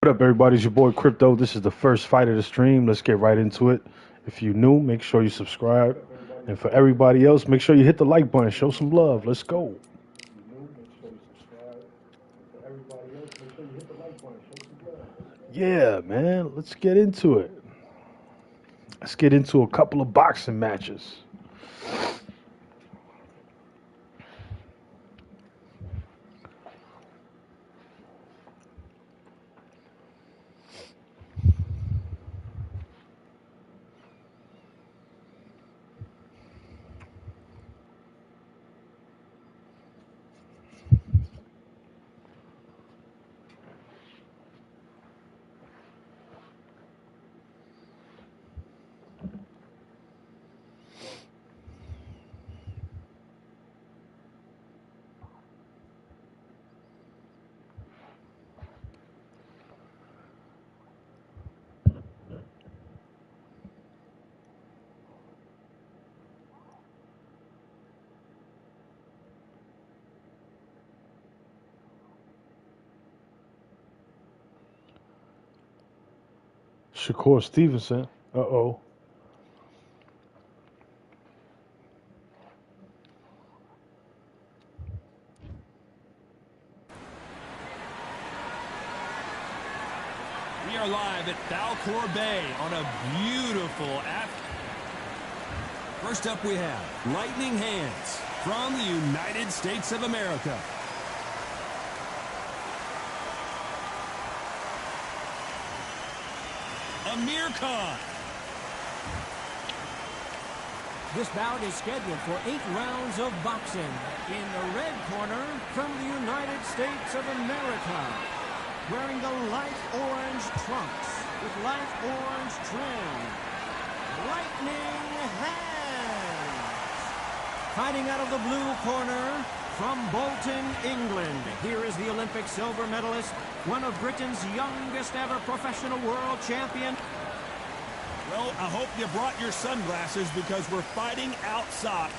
What up, everybody? It's your boy Crypto. This is the first fight of the stream. Let's get right into it. If you're new, make sure you subscribe. And for everybody else, make sure you hit the like button. Show some love. Let's go. Yeah, man. Let's get into it. Let's get into a couple of boxing matches. Shakur Stevenson. Uh-oh. We are live at Balcour Bay on a beautiful afternoon. First up we have Lightning Hands from the United States of America. Amir Khan. This bout is scheduled for 8 rounds of boxing. In the red corner, from the United States of America, wearing the light orange trunks with light orange trim, Lightning Hands. Fighting out of the blue corner, from Bolton, England, here is the Olympic silver medalist, one of Britain's youngest ever professional world champion. Well, I hope you brought your sunglasses because we're fighting outside.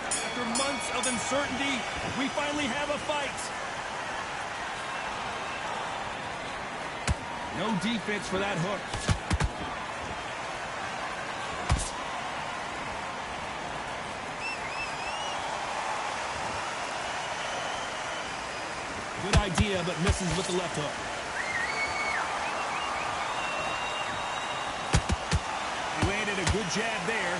After months of uncertainty, we finally have a fight. No defense for that hook. Good idea, but misses with the left hook. He landed a good jab there.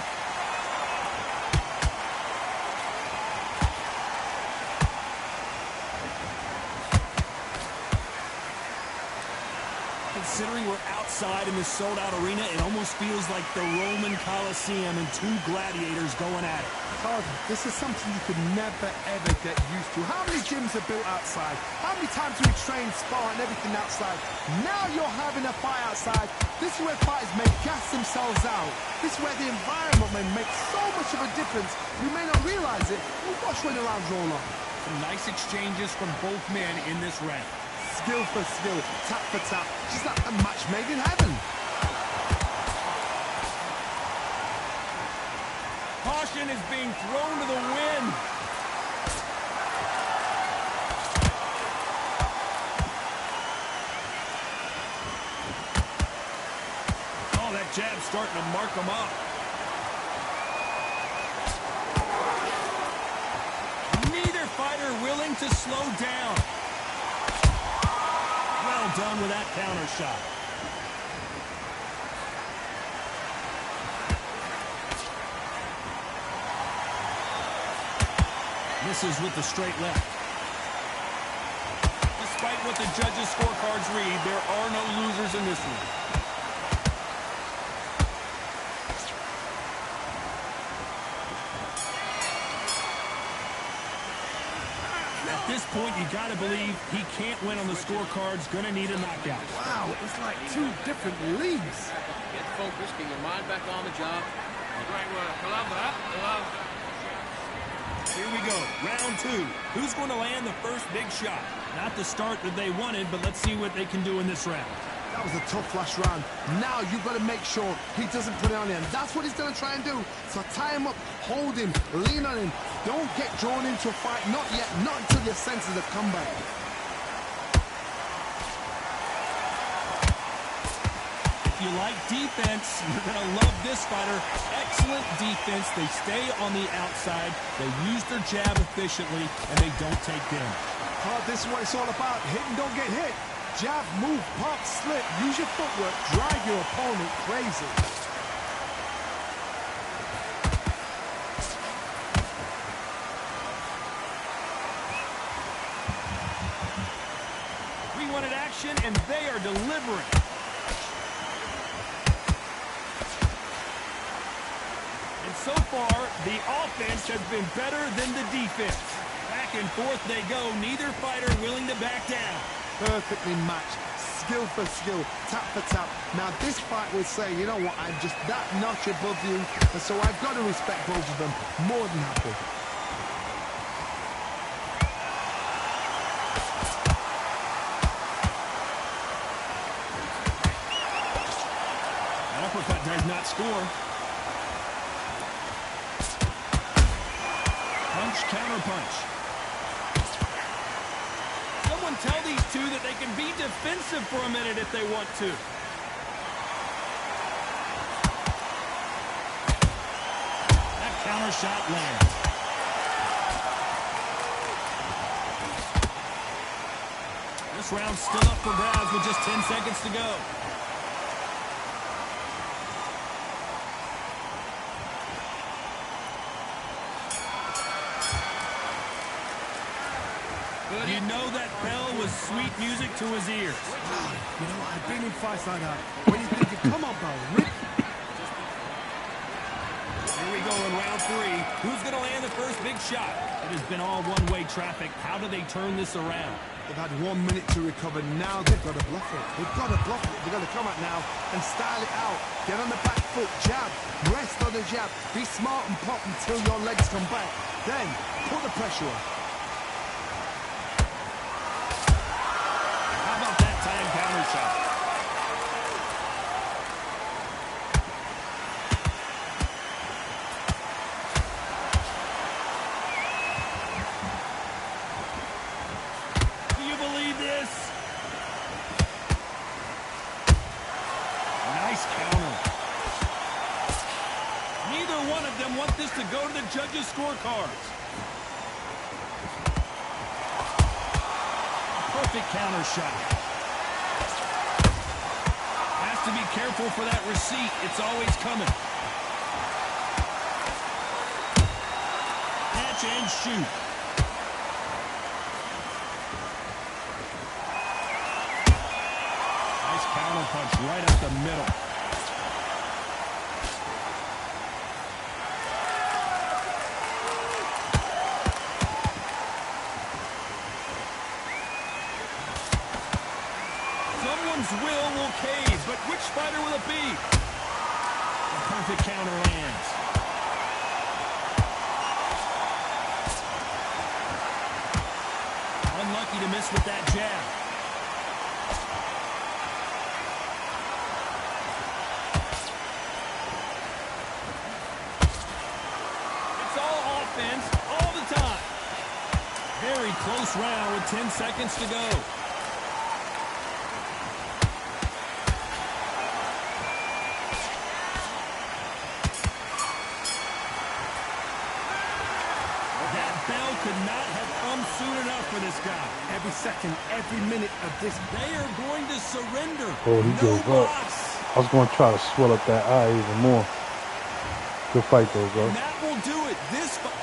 Considering we're outside in this sold-out arena, it almost feels like the Roman Colosseum and 2 gladiators going at it. God, this is something you could never, ever get used to. How many gyms are built outside? How many times do we train, spar, and everything outside? Now you're having a fight outside. This is where fighters may gas themselves out. This is where the environment may make so much of a difference. You may not realize it, but watch when the rounds roll on. Some nice exchanges from both men in this round. Skill for skill, tap for tap, just like a match made in heaven. Caution is being thrown to the wind. Oh, that jab's starting to mark him up. Neither fighter willing to slow down. Well done with that counter shot. Misses with the straight left. Despite what the judges' scorecards read, there are no losers in this one. At this point, you got to believe he can't win on the scorecards. Going to need a knockout. Wow, it's like 2 different leagues. Get focused, get your mind back on the job. Great work. I love that. I love. Here we go, round 2. Who's going to land the first big shot? Not the start that they wanted, but let's see what they can do in this round. That was a tough last round. Now you've got to make sure he doesn't put it on him. That's what he's going to try and do. So tie him up, hold him, lean on him. Don't get drawn into a fight. Not yet. Not until your senses have come back. If you like defense, you're going to love this fighter. Excellent defense. They stay on the outside. They use their jab efficiently, and they don't take damage. This is what it's all about. Hit and don't get hit. Jab, move, pop, slip. Use your footwork. Drive your opponent crazy. We wanted action, and they are delivering. And so far, the offense has been better than the defense. Back and forth they go. Neither fighter willing to back down. Perfectly matched. Skill for skill. Tap for tap. Now this fight will say, you know what, I'm just that notch above you. And so I've got to respect both of them. More than happy. That uppercut does not score. Punch, counter punch. Someone tell these two that they can be defensive for a minute if they want to. That counter shot lands. This round's still up for grabs with just 10 seconds to go. You know that bell was sweet music to his ears. You know, I've been in fights like that. When you think, come on, bro, rip. Here we go in round 3. Who's going to land the first big shot? It has been all one-way traffic. How do they turn this around? They've had 1 minute to recover. Now they've got to bluff it. They've got to bluff it. They've got to come out now and style it out. Get on the back foot, jab, rest on the jab. Be smart and pop until your legs come back. Then put the pressure on. How about that time counter shot? Do you believe this? Nice counter. Neither one of them want this to go to the judges' scorecards. Perfect counter shot. Has to be careful for that receipt. It's always coming. Catch and shoot. Nice counter punch right up the middle. Someone's will cave, but which fighter will it be? The perfect counter lands. Unlucky to miss with that jab. It's all offense, all the time. Very close round with 10 seconds to go. Could not have come soon enough for this guy. Every second, every minute of this. They are going to surrender. Oh, he gave up. I was going to try to swell up that eye even more. Good fight, though, bro. And that will do it. This fight.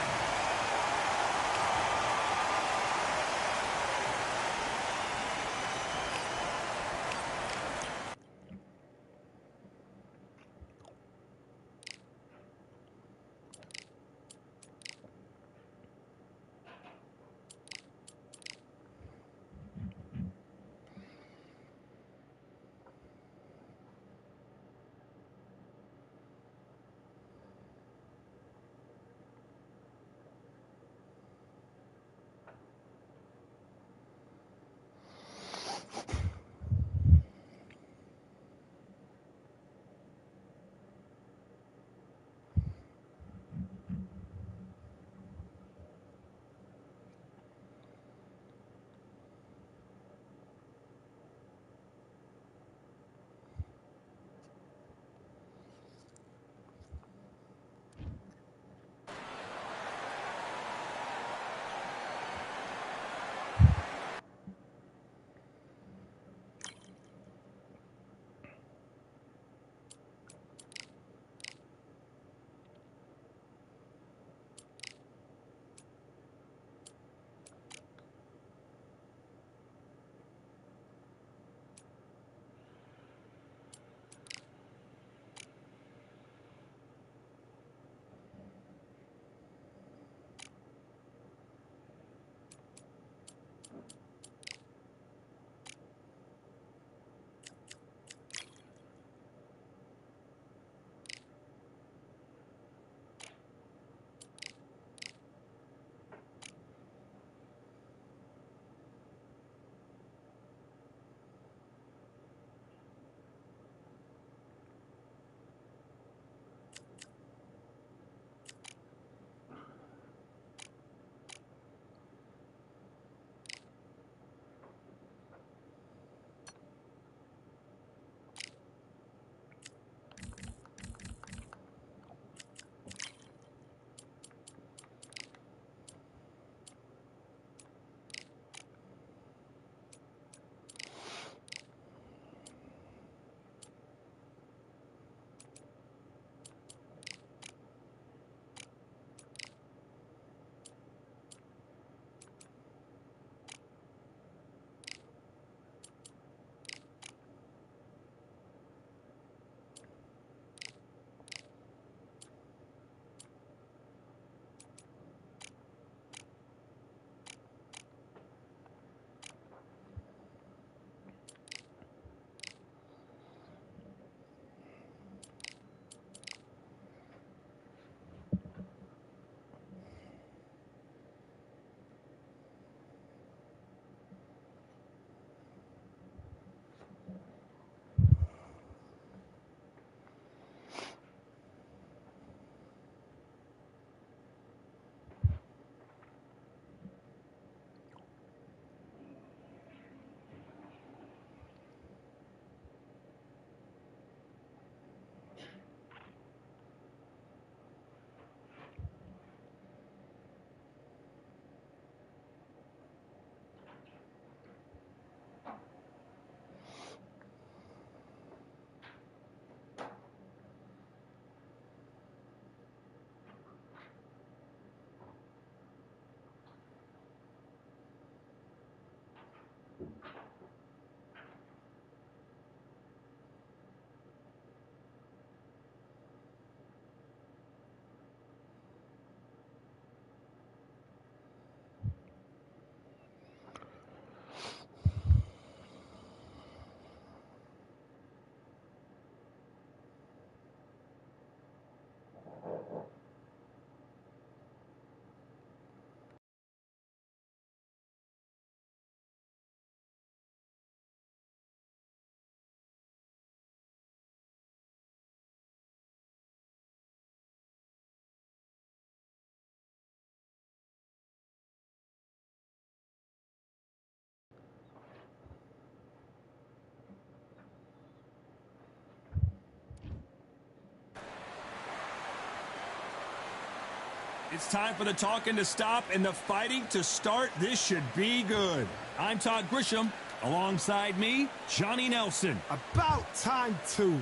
It's time for the talking to stop and the fighting to start. This should be good. I'm Todd Grisham. Alongside me, Johnny Nelson. About time, too.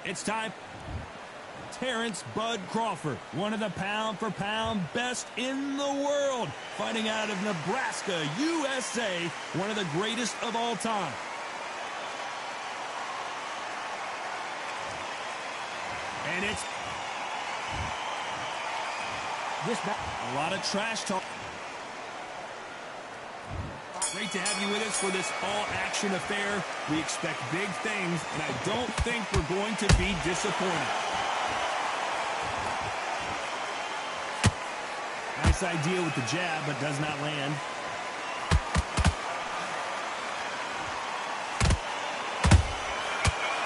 It's time. Terrence Bud Crawford, one of the pound-for-pound best in the world, fighting out of Nebraska, USA, one of the greatest of all time. And it's a lot of trash talk. Great to have you with us for this all-action affair. We expect big things, and I don't think we're going to be disappointed. Nice idea with the jab, but does not land.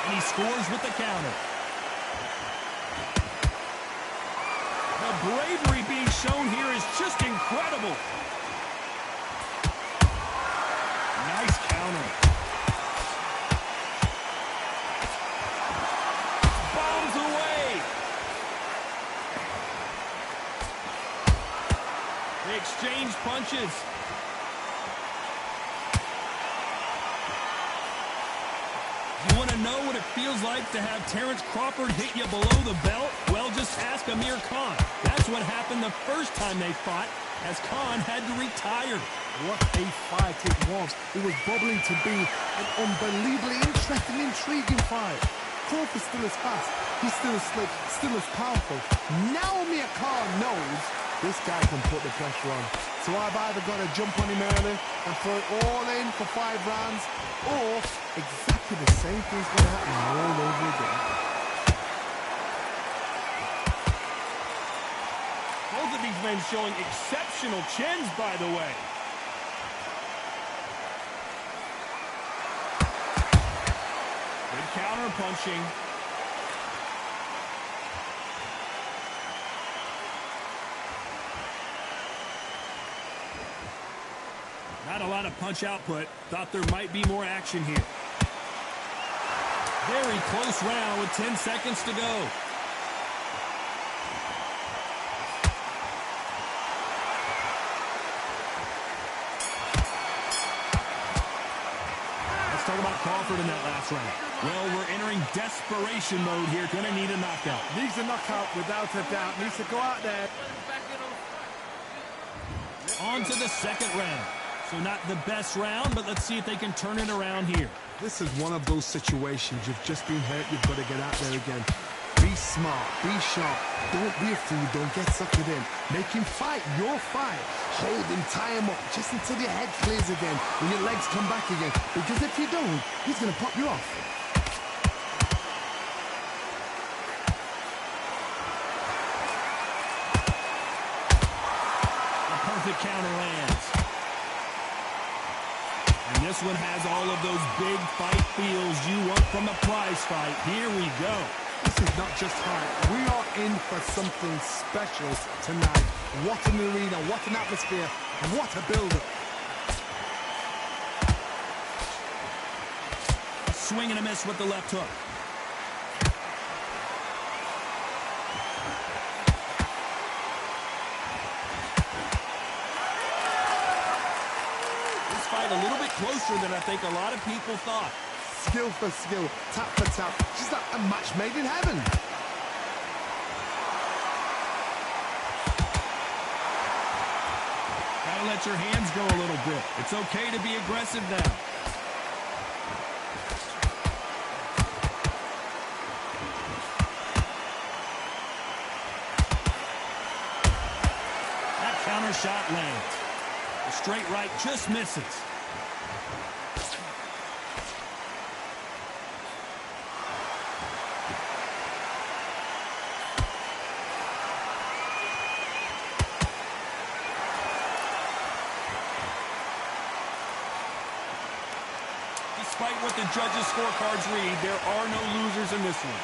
And he scores with the counter. The bravery being shown here is just incredible. Nice counter. Bombs away. They exchange punches. You want to know what it feels like to have Terrence Crawford hit you below the belt? Well, just ask Amir Khan. That's what happened the first time they fought, as Khan had to retire. What a fight it was. It was bubbling to be an unbelievably interesting, intriguing fight. Crawford's still as fast. He's still as slick, still as powerful. Now Amir Khan knows this guy can put the pressure on. So I've either got to jump on him early and throw it all in for 5 rounds, or exactly the same thing's going to happen all over again. Both of these men showing exceptional chins, by the way. Good counter punching. Not a lot of punch output. Thought there might be more action here. Very close round with 10 seconds to go. Let's talk about Crawford in that last round. Well, we're entering desperation mode here. Gonna need a knockout. Needs a knockout without a doubt. Needs to go out there. On to the second round. So not the best round, but let's see if they can turn it around here. This is one of those situations. You've just been hurt. You've got to get out there again. Be smart. Be sharp. Don't be a fool. Don't get suckered in. Make him fight your fight. Hold him. Tie him up just until your head clears again and your legs come back again. Because if you don't, he's going to pop you off. A perfect counter lands. And this one has all of those big fight feels you want from a prize fight. Here we go. This is not just hype. We are in for something special tonight. What an arena, what an atmosphere, what a build-up. A swing and a miss with the left hook. This fight a little bit closer than I think a lot of people thought. Skill for skill, tap for tap, just like a match made in heaven. Gotta let your hands go a little bit. It's okay to be aggressive now. That counter shot lands. The straight right just misses. Despite what the judges' scorecards read, there are no losers in this one.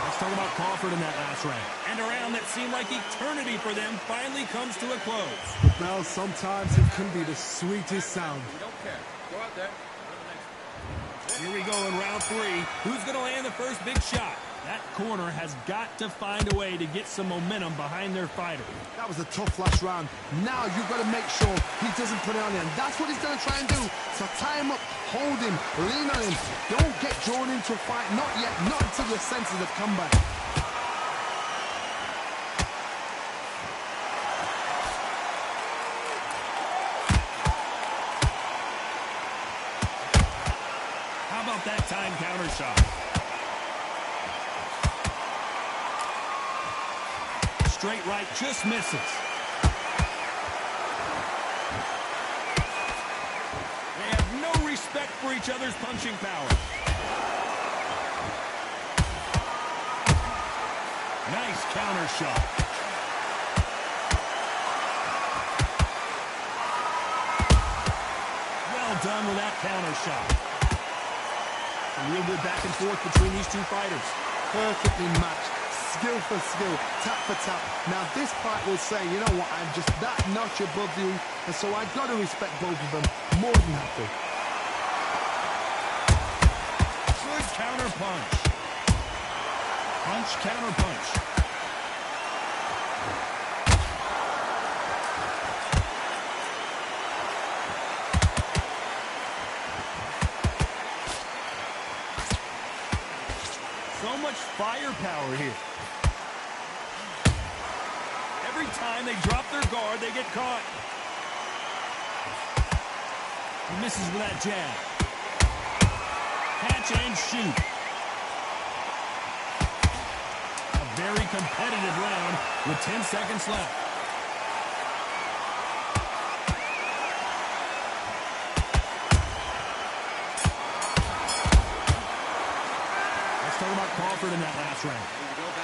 Let's talk about Crawford in that last round. And a round that seemed like eternity for them finally comes to a close. The bell, sometimes it can be the sweetest sound. We don't care. Go out there. Go to the next one. Here we go in round 3. Who's going to land the first big shot? That corner has got to find a way to get some momentum behind their fighter. That was a tough last round. Now you've got to make sure he doesn't put it on him. That's what he's going to try and do. So tie him up, hold him, lean on him. Don't get drawn into a fight. Not yet. Not until your senses have come back. How about that time counter shot? Straight right just misses. They have no respect for each other's punching power. Nice counter shot. Well done with that counter shot. A real good back and forth between these two fighters. Perfectly matched. Skill for skill, tap for tap. Now this fight will say, you know what, I'm just that notch above you, and so I've got to respect both of them more than happy. Good counter punch. Punch, counter punch. So much firepower here. Every time they drop their guard, they get caught. He misses with that jab. Catch and shoot. A very competitive round with 10 seconds left. Let's talk about Crawford in that last round.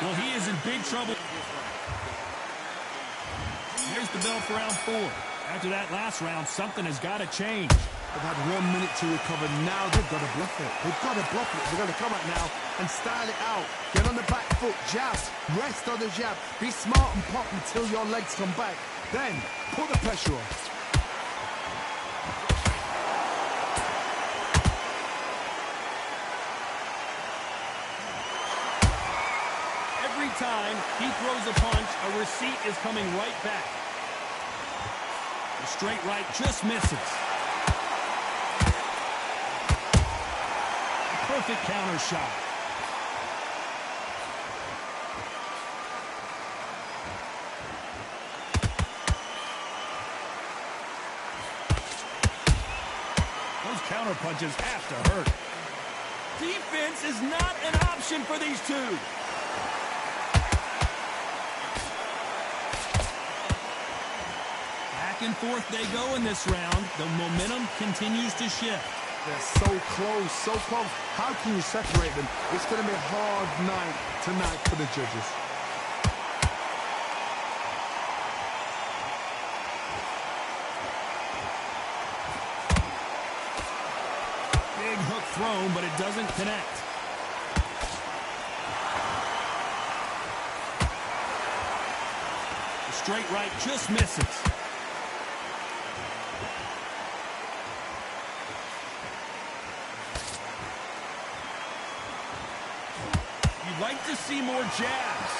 Well, he is in big trouble. Here's the bell for round 4. After that last round, something has got to change. They've had 1 minute to recover. Now they've got to bluff it. They've got to bluff it. They've got to come out now and style it out. Get on the back foot, jabs, rest on the jab. Be smart and pop until your legs come back. Then, put the pressure on. Every time he throws a punch, a receipt is coming right back. The straight right just misses. A perfect counter shot. Those counter punches have to hurt. Defense is not an option for these two. Back and forth they go in this round. The momentum continues to shift. They're so close, so close. How can you separate them? It's going to be a hard night tonight for the judges. Big hook thrown, but it doesn't connect. The straight right just misses. You'd like to see more jabs.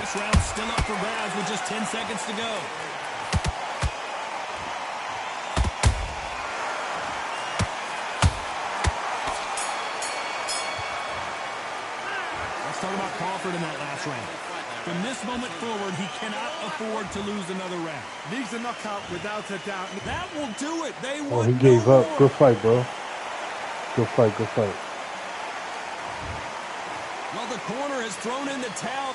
This round's still up for grabs with just 10 seconds to go. Let's talk about Crawford in that last round. From this moment forward, he cannot afford to lose another round. Needs a knockout without a doubt. That will do it. They Oh, want he gave no up. more. Good fight, bro. Good fight, good fight. Well, the corner has thrown in the towel.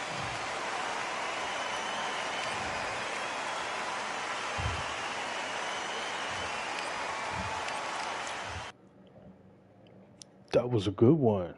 That was a good one.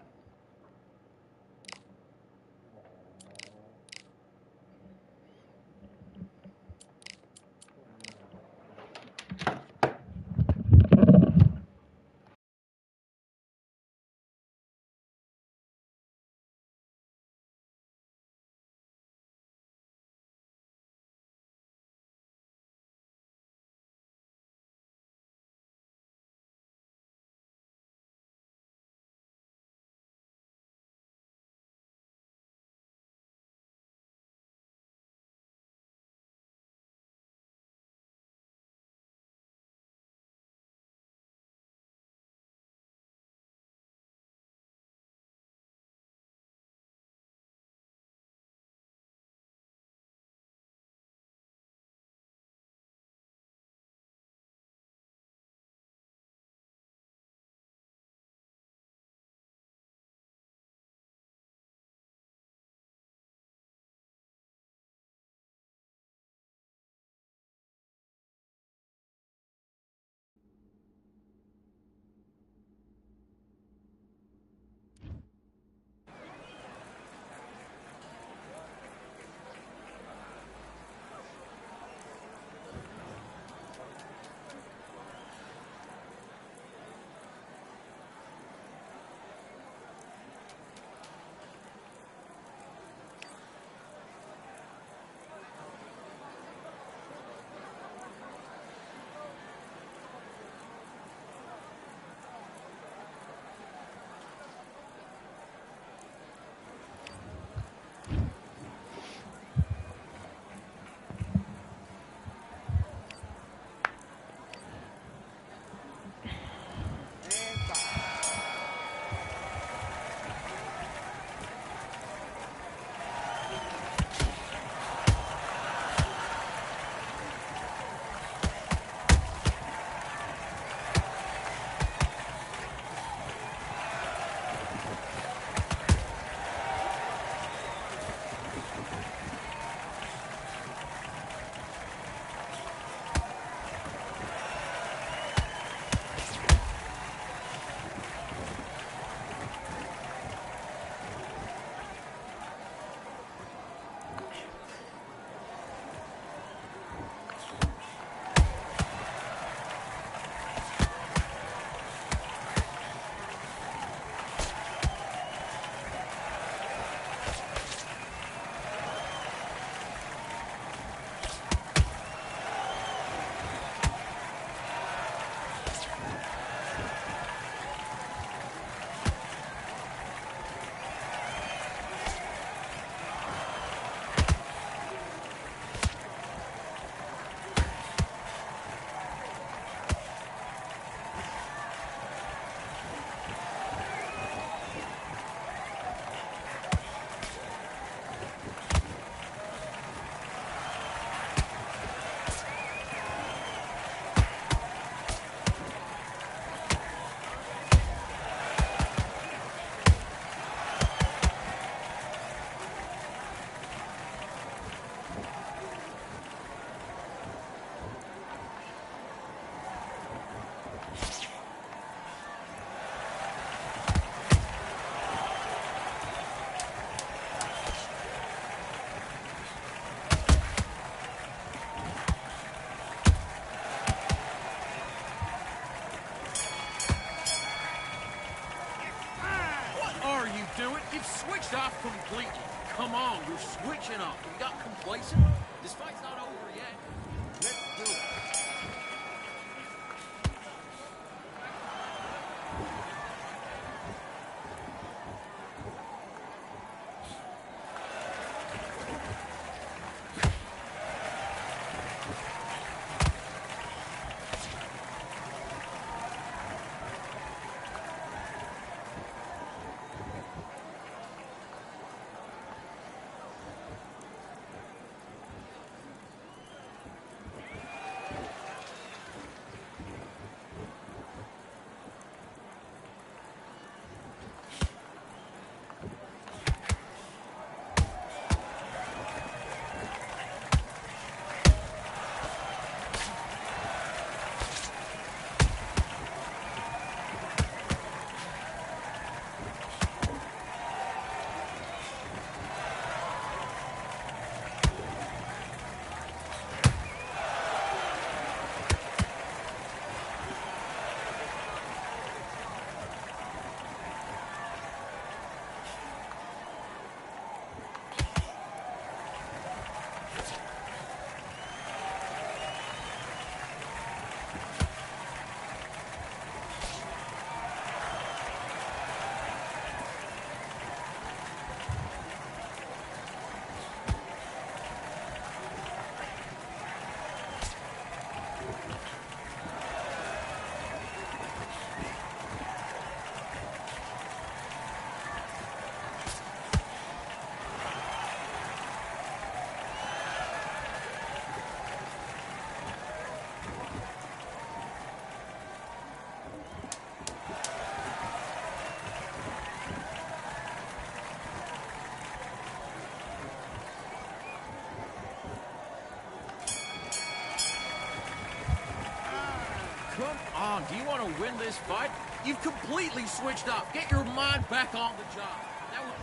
You've switched off completely. Come on, you're switching off. You got complacent. This fight's not over yet. Let's do it. Come on, do you want to win this fight? You've completely switched off. Get your mind back on the job. That was...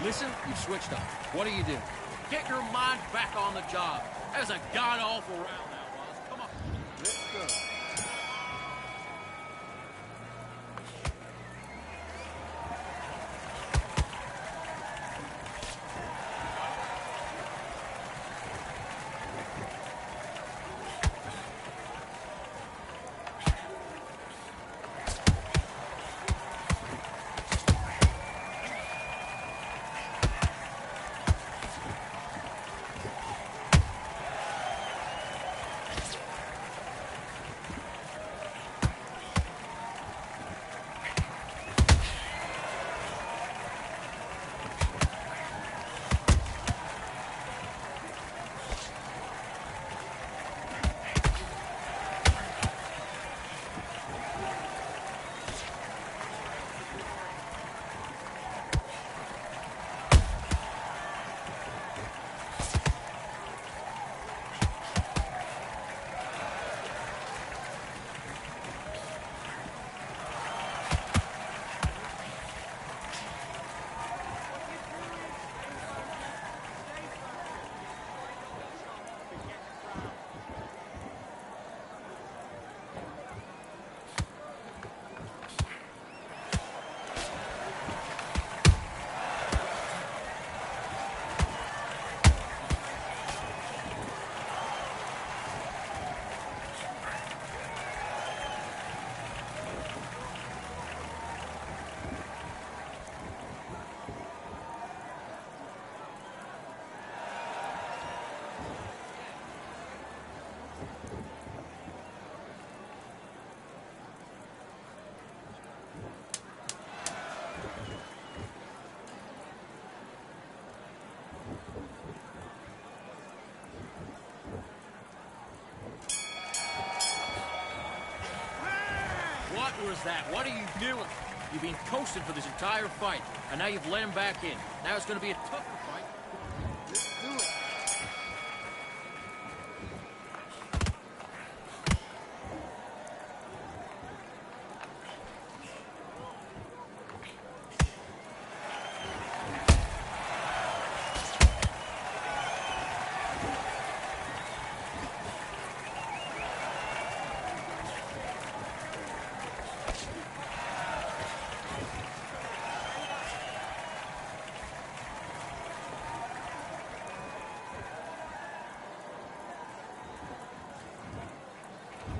Listen, you've switched up. What do you do? Get your mind back on the job. That was a god-awful round that was. Come on. Let's go. simple as that. What are you doing? You've been coasting for this entire fight, and now you've let him back in. Now it's going to be a tougher fight. Let's do it.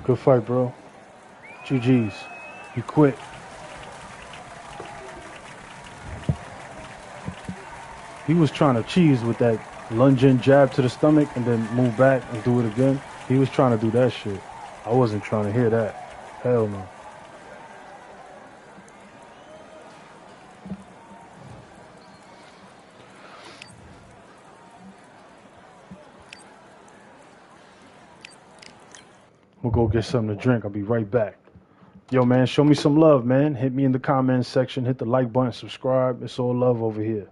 Good fight, bro. GG's. You quit. He was trying to cheese with that lunging jab to the stomach and then move back and do it again. He was trying to do that shit. I wasn't trying to hear that. Hell no. We'll go get something to drink. I'll be right back. Yo, man, show me some love, man. Hit me in the comments section. Hit the like button, subscribe. It's all love over here.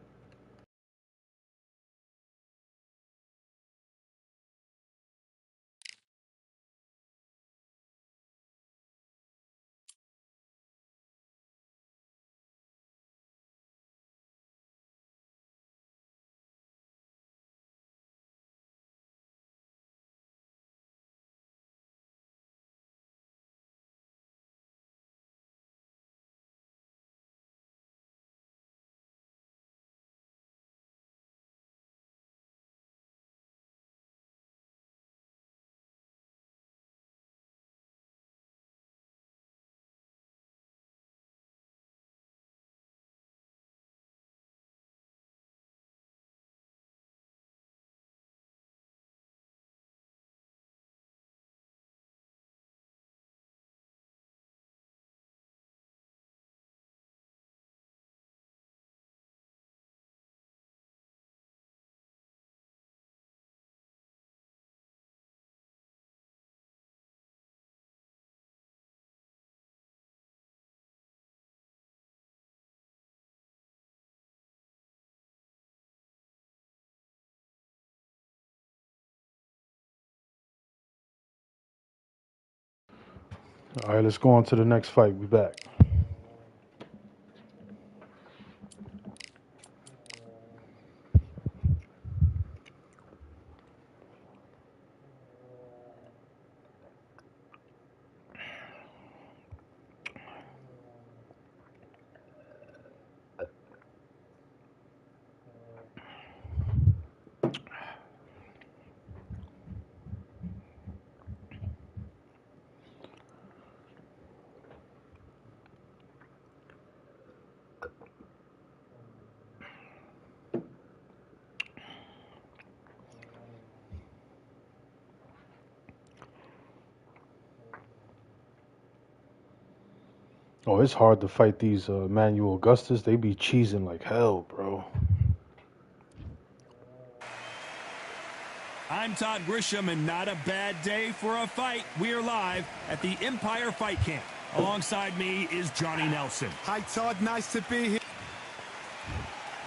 All right, let's go on to the next fight. Be back. Oh, it's hard to fight these Manuel Augustus. They be cheesing like hell, bro. I'm Todd Grisham, and not a bad day for a fight. We're live at the Empire Fight Camp. Alongside me is Johnny Nelson. Hi, Todd. Nice to be here.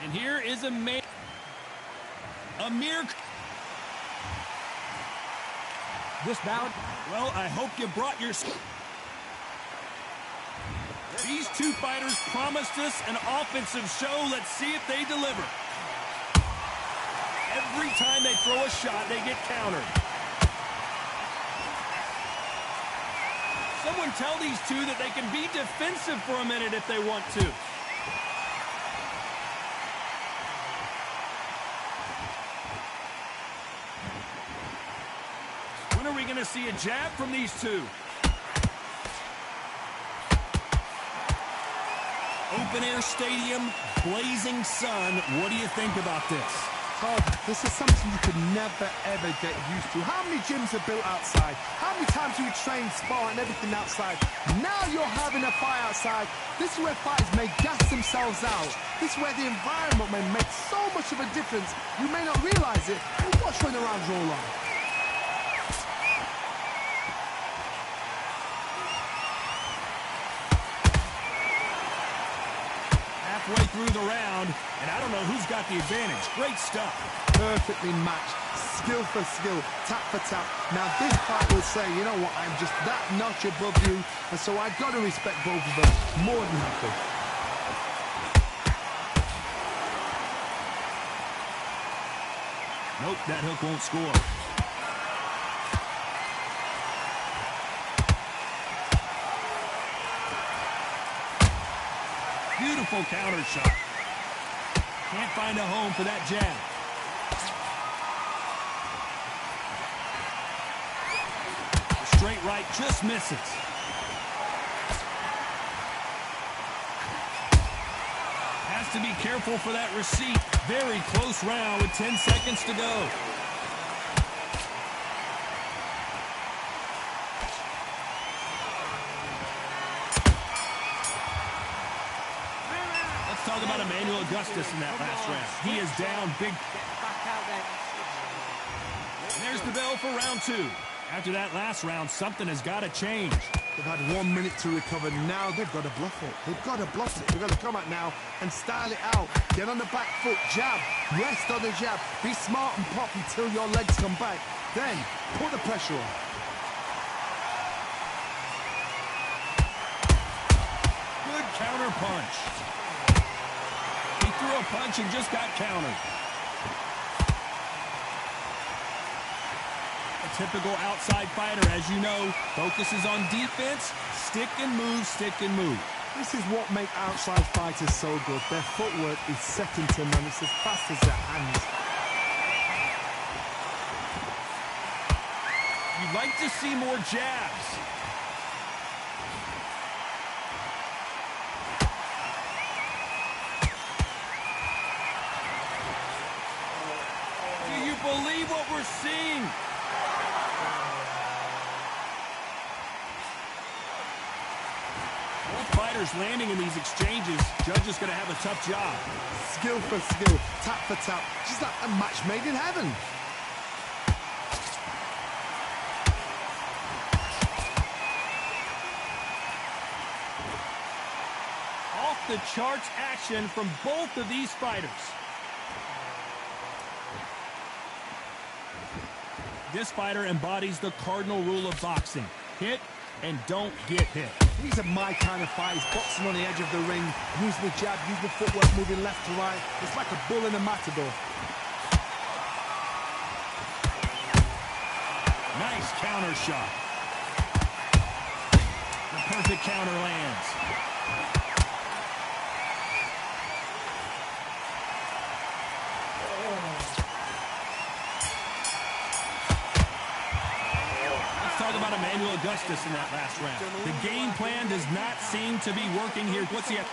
And here is Amir. This bout, Well, I hope you brought your... These two fighters promised us an offensive show. Let's see if they deliver. Every time they throw a shot, they get countered. Someone tell these two that they can be defensive for a minute if they want to. When are we going to see a jab from these two? Open air stadium, blazing sun. What do you think about this? Todd, this is something you could never, ever get used to. How many gyms are built outside? How many times do we train, spar, and everything outside? Now you're having a fight outside. This is where fighters may gas themselves out. This is where the environment may make so much of a difference. You may not realize it, but watch when the rounds roll on. halfway through the round, and I don't know who's got the advantage. Great stuff. Perfectly matched, skill for skill, tap for tap. Now this fight will say, you know what, I'm just that notch above you, and so I've got to respect both of them more than happy. Nope, that hook won't score. Beautiful counter shot. Can't find a home for that jab. The straight right just misses. Has to be careful for that receipt. Very close round with 10 seconds to go. Let's talk about Emmanuel Augustus in that last round. He is down big. There's the bell for round 2. After that last round, something has got to change. They've had 1 minute to recover. Now they've got to bluff it. They've got to bluff it. They've got to come out now and style it out. Get on the back foot, jab, rest on the jab. Be smart and pop until your legs come back. Then put the pressure on. Good counter punch. He threw a punch and just got countered. Typical outside fighter, as you know, focuses on defense, stick and move, stick and move. This is what makes outside fighters so good. Their footwork is second to none. It's as fast as their hands. You'd like to see more jabs. Do you believe what we're seeing? Fighters landing in these exchanges. Judge is going to have a tough job. Skill for skill, tap for tap. Just like a match made in heaven. Off the charts action from both of these fighters. This fighter embodies the cardinal rule of boxing. Hit and don't get hit. These are my kind of fights. Boxing on the edge of the ring. Use the jab, use the footwork, moving left to right. It's like a bull in a matador. Nice counter shot. The perfect counter lands. About Emmanuel Augustus in that last round. The game plan does not seem to be working here. What's he at?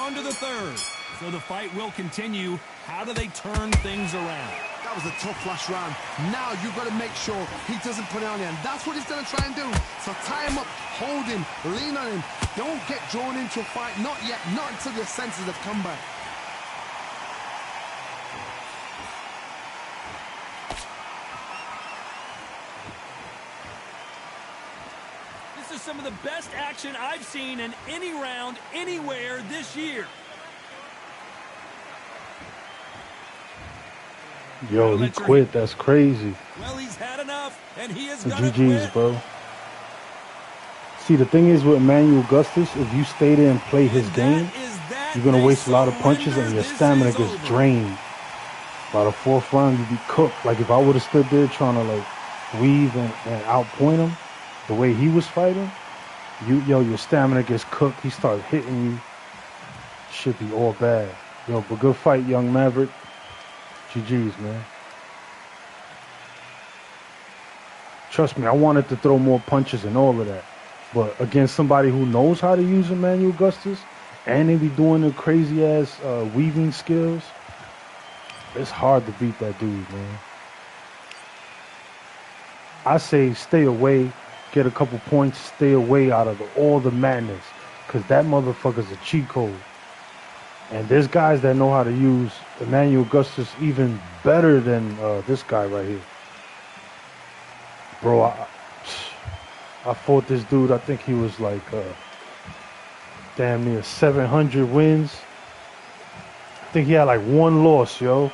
On to the third. So the fight will continue. How do they turn things around? That was a tough last round. Now you've got to make sure he doesn't put it on you. And that's what he's going to try and do. So tie him up, hold him, lean on him. Don't get drawn into a fight. Not yet. Not until your senses have come back. This is some of the best action I've seen in any round, anywhere this year. Yo, he quit. That's crazy. Well, he's had enough, and he is gonna GG's, quit. bro. See, the thing is with Emmanuel Augustus, if you stay there and play his game, you're going to waste a lot of punches and your stamina gets drained. By the 4th round, you be cooked. Like, if I would have stood there trying to, like, weave and outpoint him the way he was fighting, your stamina gets cooked. He starts hitting you. Should be all bad. Yo, but good fight, young Maverick. GG's, man. Trust me, I wanted to throw more punches and all of that. But against somebody who knows how to use Emmanuel Augustus, and they be doing the crazy-ass weaving skills, it's hard to beat that dude, man. I say stay away, get a couple points, stay away out of all the madness, because that motherfucker's a cheat code. And there's guys that know how to use Emmanuel Augustus even better than this guy right here. Bro, I fought this dude, I think he was like damn near 700 wins. I think he had like one loss, yo.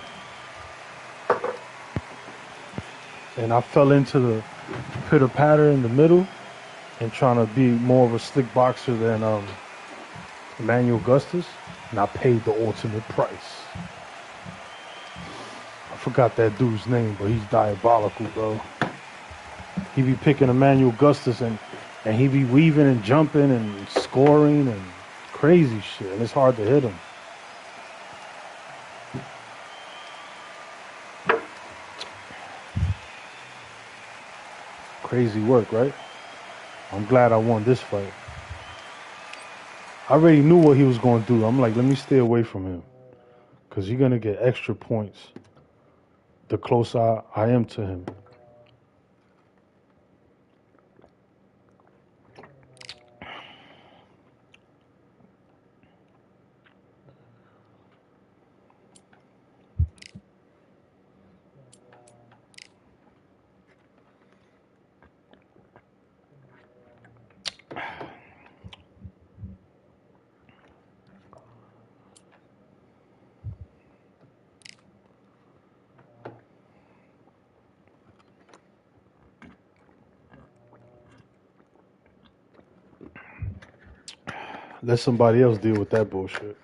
And I fell into the pitter patter in the middle and trying to be more of a slick boxer than Emmanuel Augustus, and I paid the ultimate price. I forgot that dude's name, but he's diabolical, bro. He be picking Emmanuel Augustus and he be weaving and jumping and scoring and crazy shit, and it's hard to hit him. Crazy work, right? I'm glad I won this fight. I already knew what he was going to do. I'm like, let me stay away from him, because you're going to get extra points the closer I am to him. Let somebody else deal with that bullshit.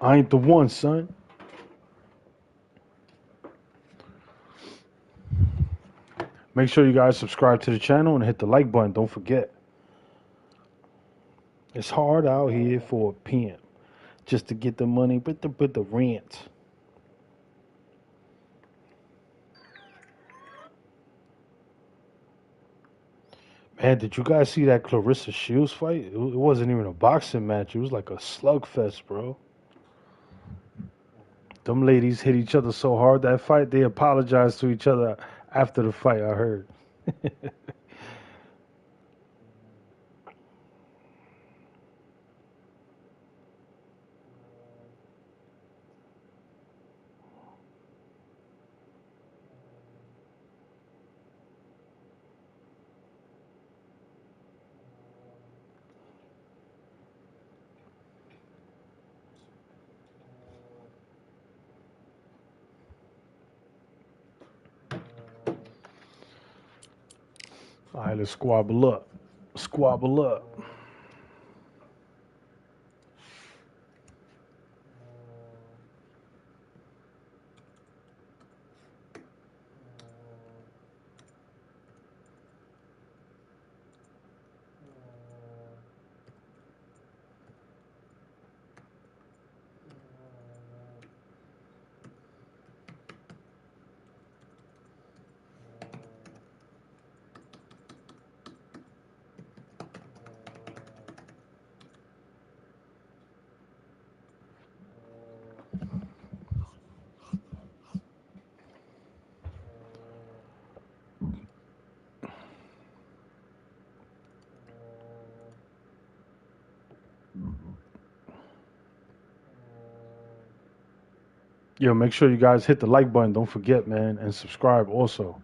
I ain't the one, son. Make sure you guys subscribe to the channel and hit the like button. Don't forget. It's hard out here for a pimp just to get the money, but the rent. Man, did you guys see that Clarissa Shields fight? It wasn't even a boxing match. It was like a slugfest, bro. Them ladies hit each other so hard that fight, they apologized to each other after the fight, I heard. All right, let's squabble up. Squabble up. Yo, make sure you guys hit the like button. Don't forget, man, and subscribe also.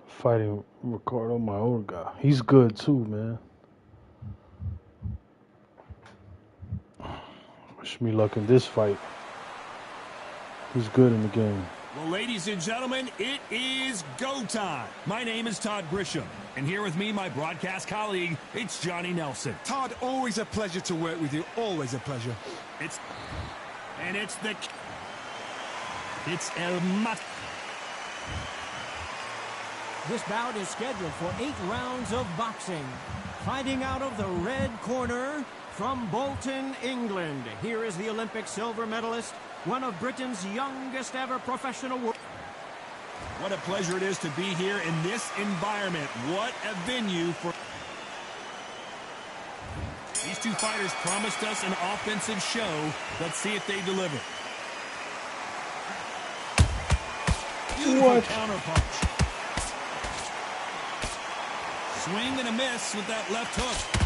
Fighting Ricardo Mayorga. He's good too, man. Wish me luck in this fight. He's good in the game. Well, ladies and gentlemen, it is go time. My name is Todd Grisham, and here with me, my broadcast colleague, it's Johnny Nelson. Todd, always a pleasure to work with you. Always a pleasure. It's El Mat. This bout is scheduled for 8 rounds of boxing. Fighting out of the red corner from Bolton, England. Here is the Olympic silver medalist, one of Britain's youngest ever professional. What a pleasure it is to be here in this environment. What a venue for... These two fighters promised us an offensive show. Let's see if they deliver. Beautiful counter punch. Swing and a miss with that left hook.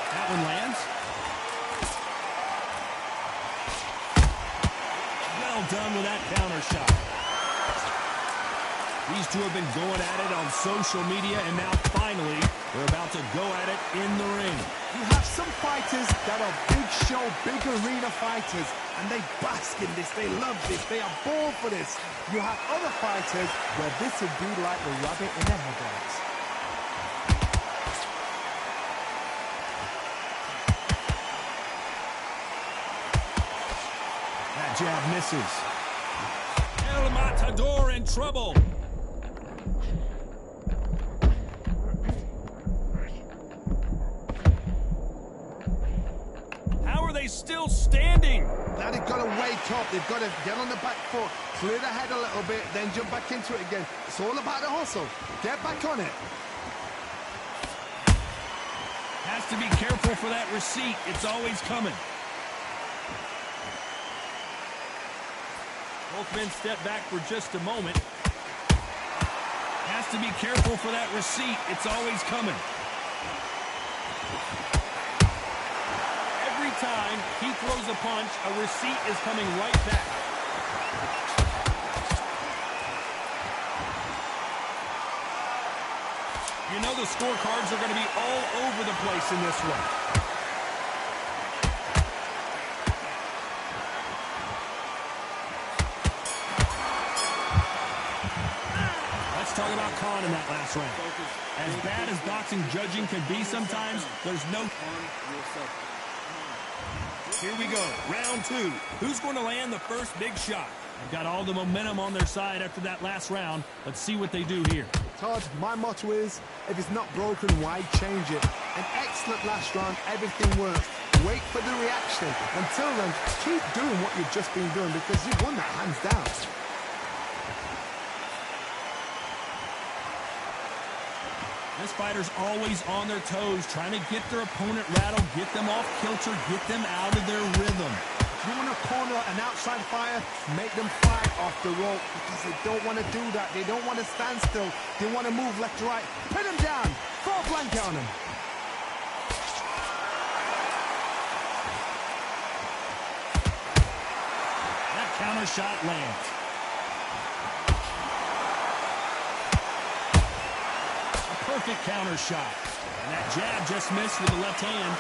That one lands. Well done with that counter shot. These two have been going at it on social media, and now finally they're about to go at it in the ring. You have some fighters that are big show, big arena fighters, and they bask in this, they love this, they are born for this. You have other fighters where this would be like the rabbit in the headlights. That jab misses. El Matador in trouble. Still standing. Now they've got to wake up. They've got to get on the back foot, clear the head a little bit, then jump back into it again. It's all about the hustle. Get back on it. Has to be careful for that receipt. It's always coming. Both men step back for just a moment. Has to be careful for that receipt. It's always coming. Time he throws a punch, a receipt is coming right back. You know the scorecards are going to be all over the place in this one. Let's talk about Khan in that last round. As bad as boxing judging can be sometimes, there's no... Here we go, round two. Who's going to land the first big shot? They've got all the momentum on their side after that last round. Let's see what they do here. Todd, my motto is, if it's not broken, why change it? An excellent last round, everything works. Wait for the reaction. Until then, keep doing what you've just been doing because you've won that hands down. This fighter's always on their toes, trying to get their opponent rattled, get them off kilter, get them out of their rhythm. If you want to corner an outside fighter, make them fight off the rope because they don't want to do that. They don't want to stand still. They want to move left to right. Pin them down. Throw a blanket on them. That counter shot lands. Perfect counter shot. And that jab just missed with the left hand.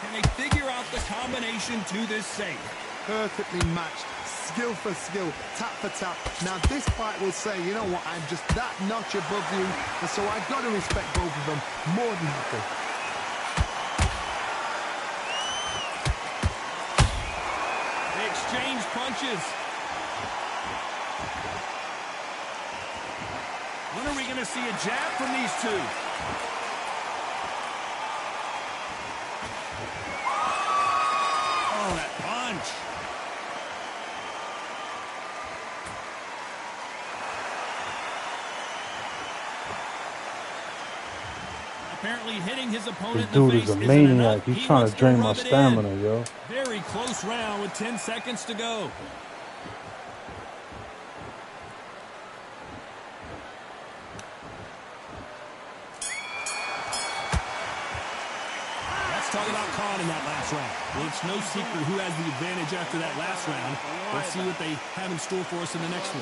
Can they figure out the combination to this safe? Perfectly matched. Skill for skill. Tap for tap. Now this fight will say, you know what, I'm just that notch above you. And so I've got to respect both of them. More than happy. They exchange punches. When are we going to see a jab from these two? Oh, that punch. Apparently hitting his opponent This dude in is the a face maniac. He's trying wants to drain my rub it in. stamina, yo. Very close round with 10 seconds to go. Talk about Khan in that last round. Well, it's no secret who has the advantage after that last round. Let's see what they have in store for us in the next one.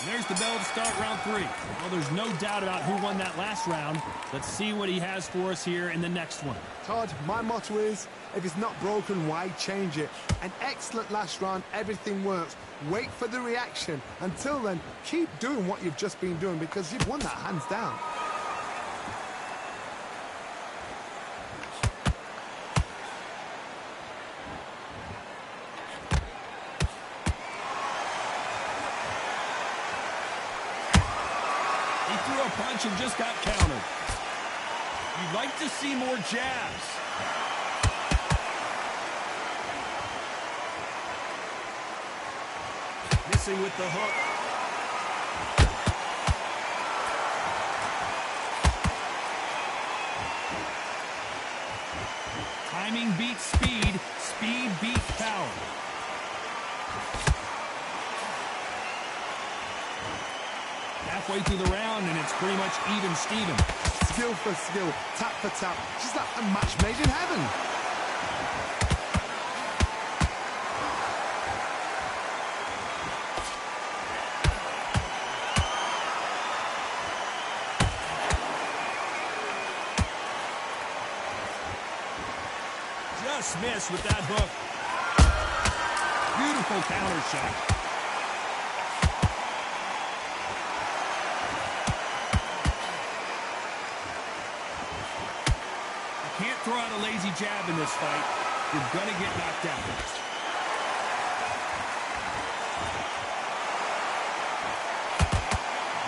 And there's the bell to start round three. Well, there's no doubt about who won that last round. Let's see what he has for us here in the next one. Todd, my motto is, if it's not broken, why change it? An excellent last round, everything works. Wait for the reaction. Until then, keep doing what you've just been doing because you've won that hands down. approach and just got countered. You'd like to see more jabs. Missing with the hook. Timing beats speed. Speed beats power. Halfway through the round, and it's pretty much even Steven. Skill for skill, tap for tap. Just like a match made in heaven. Just missed with that hook. Beautiful counter shot. You can't throw out a lazy jab in this fight. You're going to get knocked out.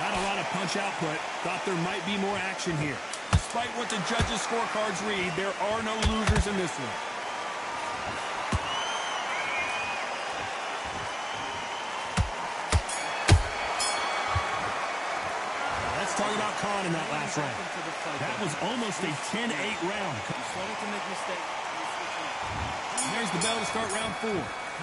Not a lot of punch output. Thought there might be more action here. Despite what the judges' scorecards read, there are no losers in this one. Let's talk about Khan in that last round. That was almost a 10-8 round. There's the bell to start round 4.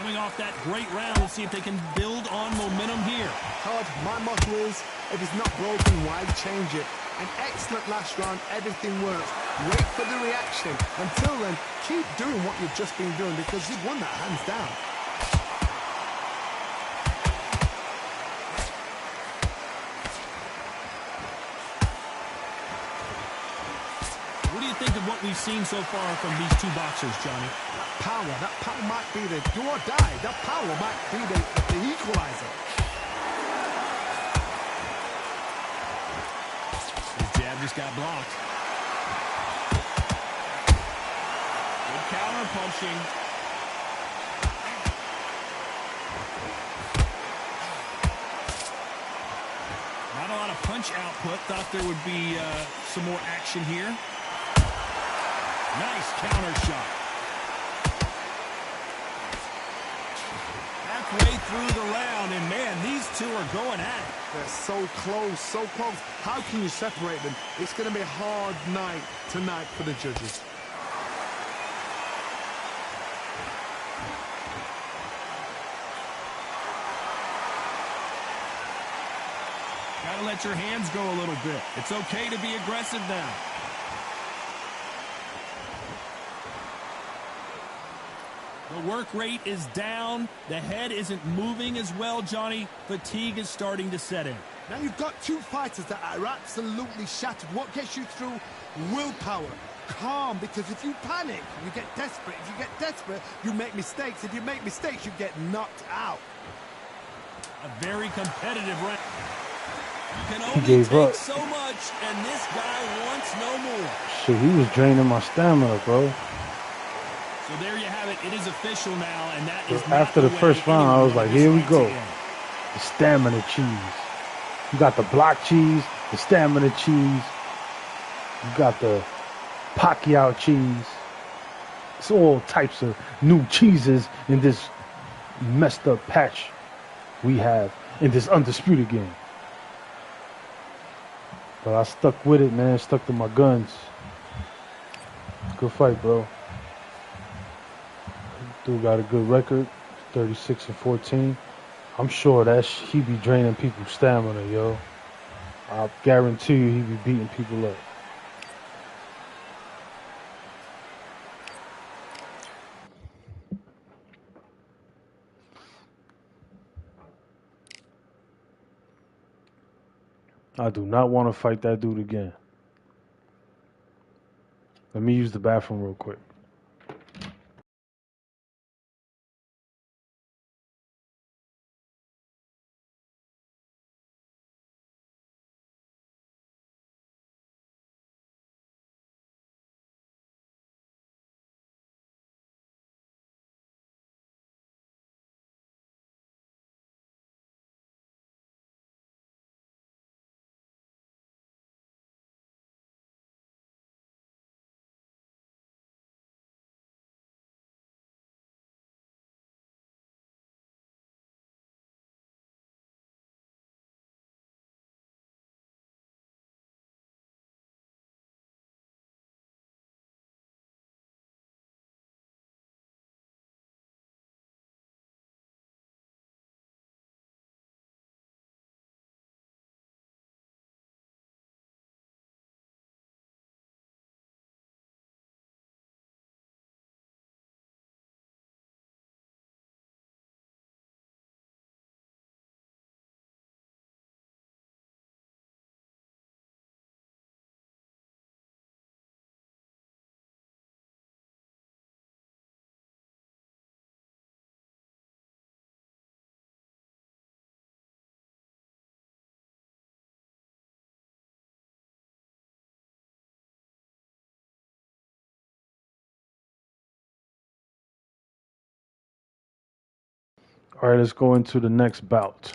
Coming off that great round, let's see if they can build on momentum here. Todd, my motto is, if it's not broken, why change it? An excellent last round, everything works. Wait for the reaction. Until then, keep doing what you've just been doing because you've won that hands down. What do you think of what we've seen so far from these two boxers, Johnny? That power might be the do or die. That power might be the equalizer. Just got blocked. Good counter punching. Not a lot of punch output. Thought there would be some more action here. Nice counter shot. Halfway through the round, and man, these two are going at it. They're so close, so close. How can you separate them? It's going to be a hard night tonight for the judges. Gotta let your hands go a little bit. It's okay to be aggressive now. The work rate is down. The head isn't moving as well, Johnny. Fatigue is starting to set in. Now you've got two fighters that are absolutely shattered. What gets you through? Willpower. Calm, because if you panic, you get desperate. If you get desperate, you make mistakes. If you make mistakes, you get knocked out. A very competitive round. You can He only gave take up. so much, and this guy wants no more. Shit, he was draining my stamina, bro. So there you have it. It is official now, and that is After the first round, I was like, here we go. The stamina cheese. You got the block cheese, the stamina cheese. You got the Pacquiao cheese. It's all types of new cheeses in this messed up patch we have in this Undisputed game. But I stuck with it, man. Stuck to my guns. Good fight, bro. Dude got a good record, 36-14. I'm sure that he be draining people's stamina, yo. I guarantee you he be beating people up. I do not want to fight that dude again. Let me use the bathroom real quick. All right, let's go into the next bout.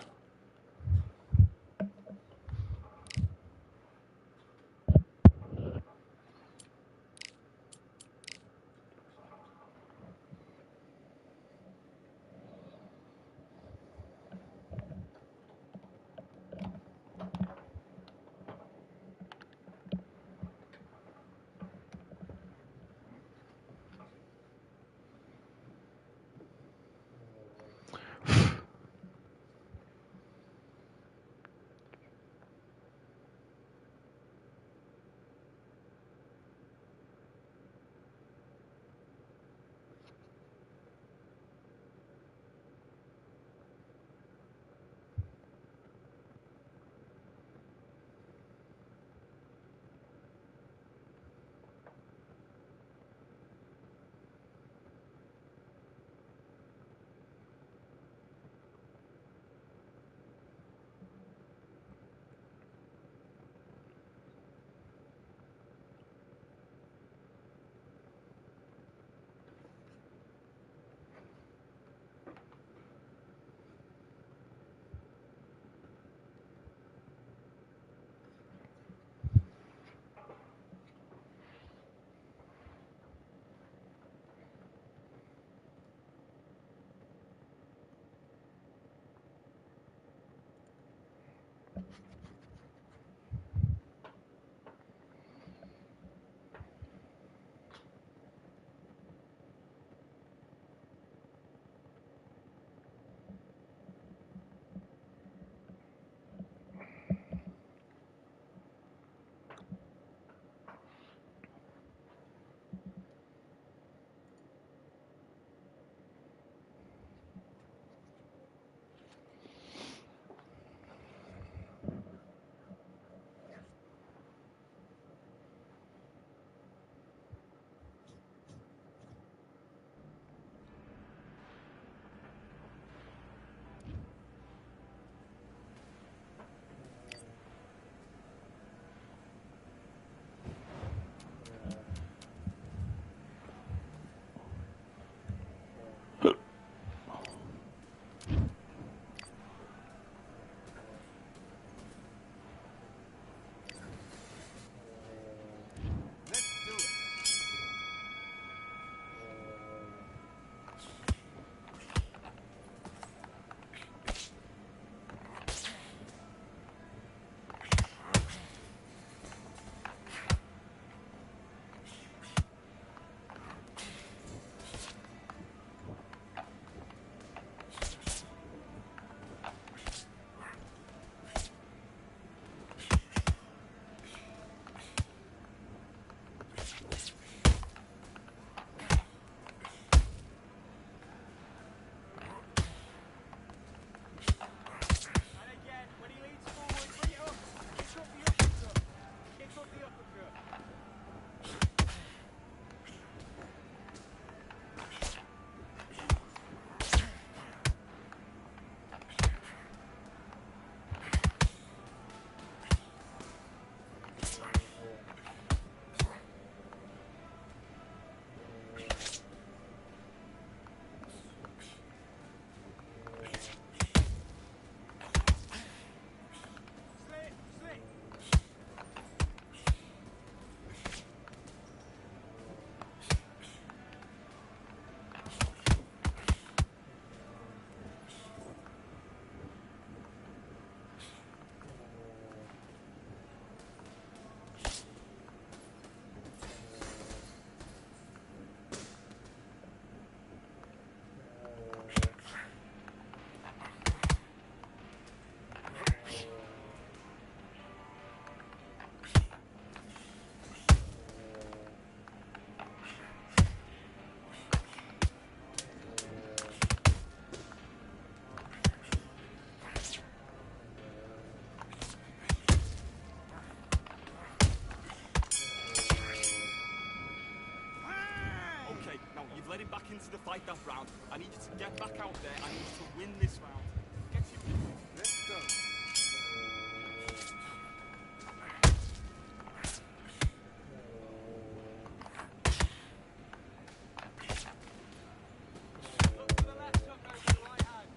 You've led him back into the fight that round. I need you to get back out there. I need you to win this round. Get you... Let's go. Look to the left, hook over the right hand.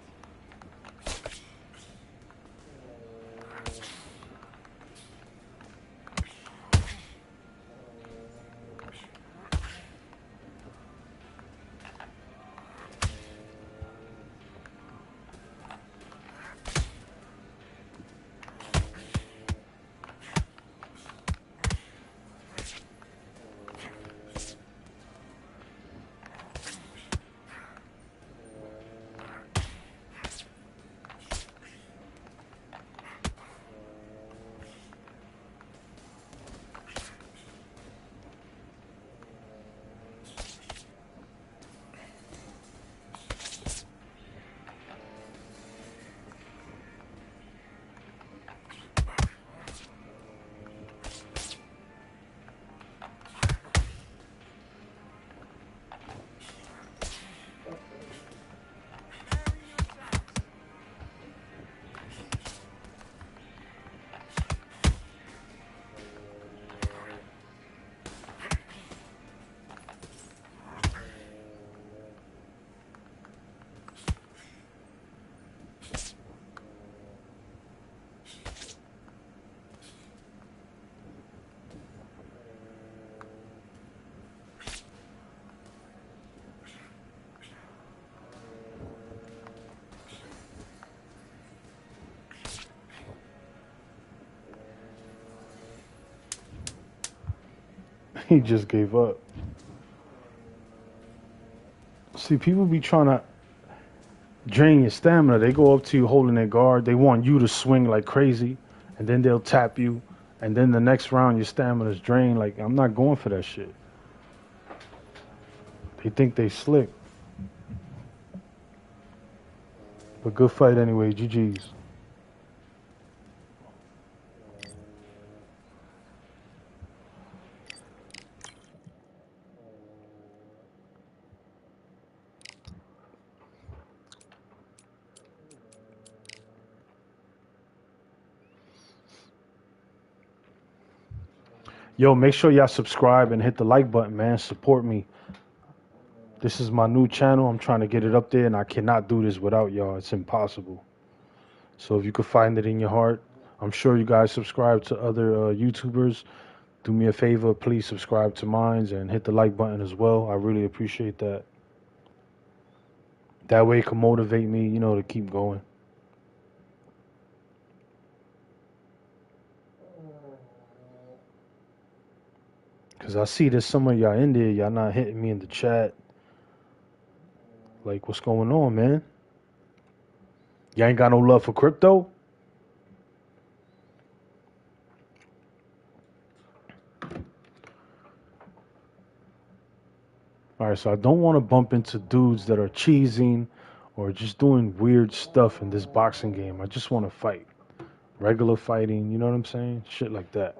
He just gave up. See, people be trying to drain your stamina. They go up to you holding their guard. They want you to swing like crazy, and then they'll tap you. And then the next round, your stamina's drained. Like, I'm not going for that shit. They think they slick. But good fight anyway. GG's. Yo, make sure y'all subscribe and hit the like button, man. Support me. This is my new channel. I'm trying to get it up there, and I cannot do this without y'all. It's impossible. So if you could find it in your heart, I'm sure you guys subscribe to other YouTubers. Do me a favor, please subscribe to mine and hit the like button as well. I really appreciate that. That way it can motivate me, you know, to keep going. Because I see there's some of y'all in there, y'all not hitting me in the chat. Like, what's going on, man? Y'all ain't got no love for crypto? Alright, so I don't want to bump into dudes that are cheesing or just doing weird stuff in this boxing game. I just want to fight. Regular fighting, you know what I'm saying? Shit like that.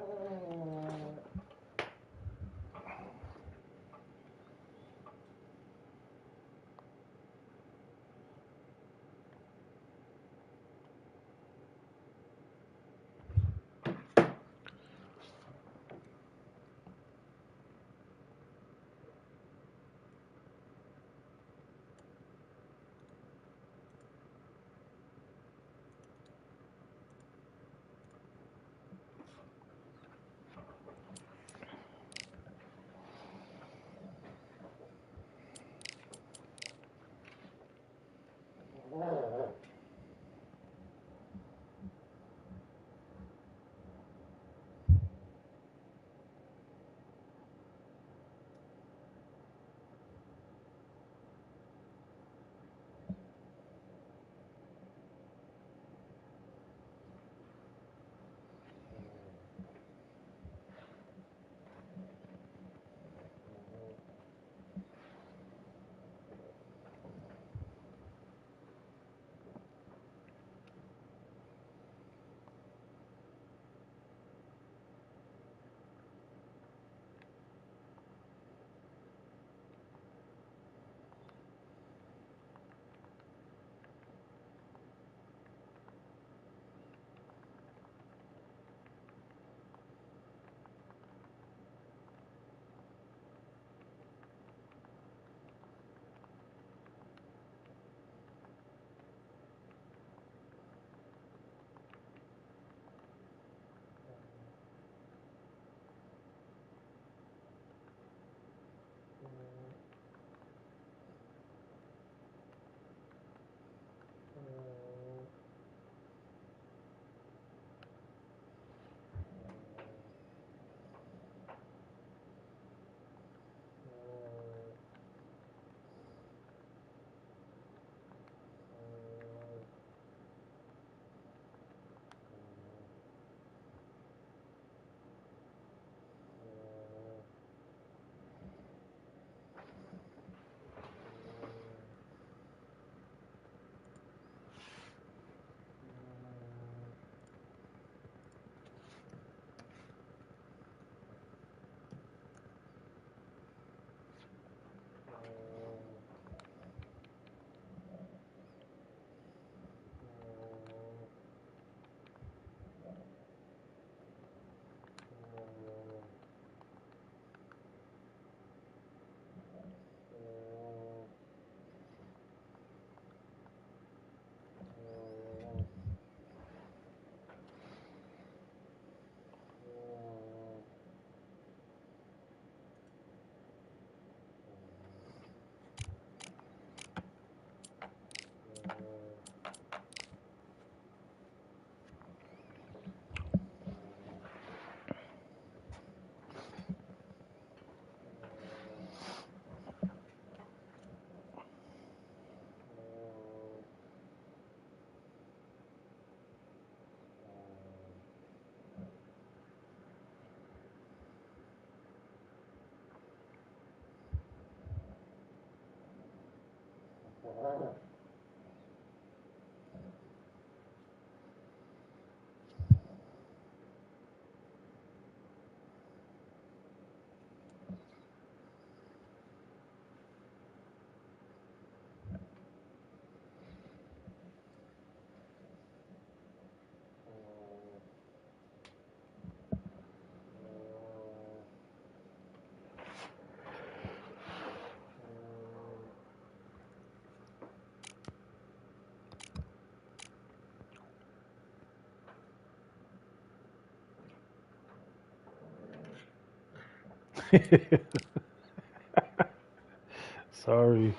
Sorry.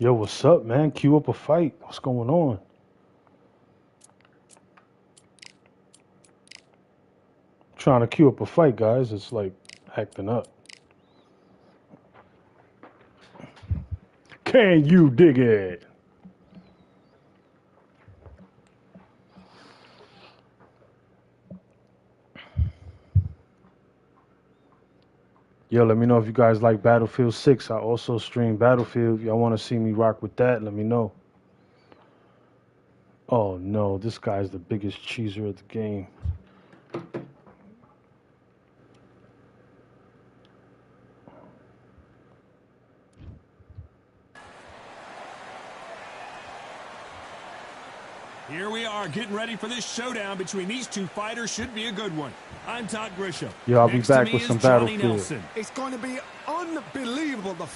Yo, what's up, man? Cue up a fight. What's going on? Trying to cue up a fight, guys. It's like acting up. Can you dig it? Yo, let me know if you guys like Battlefield 6. I also stream Battlefield. If y'all want to see me rock with that, let me know. Oh, no. This guy's the biggest cheeser of the game. Here we are getting ready for this showdown between these two fighters. Should be a good one. I'm Todd Grisham. Yo, I'll be Next to back me with is some Johnny Battlefield. Nelson. It's going to be unbelievable.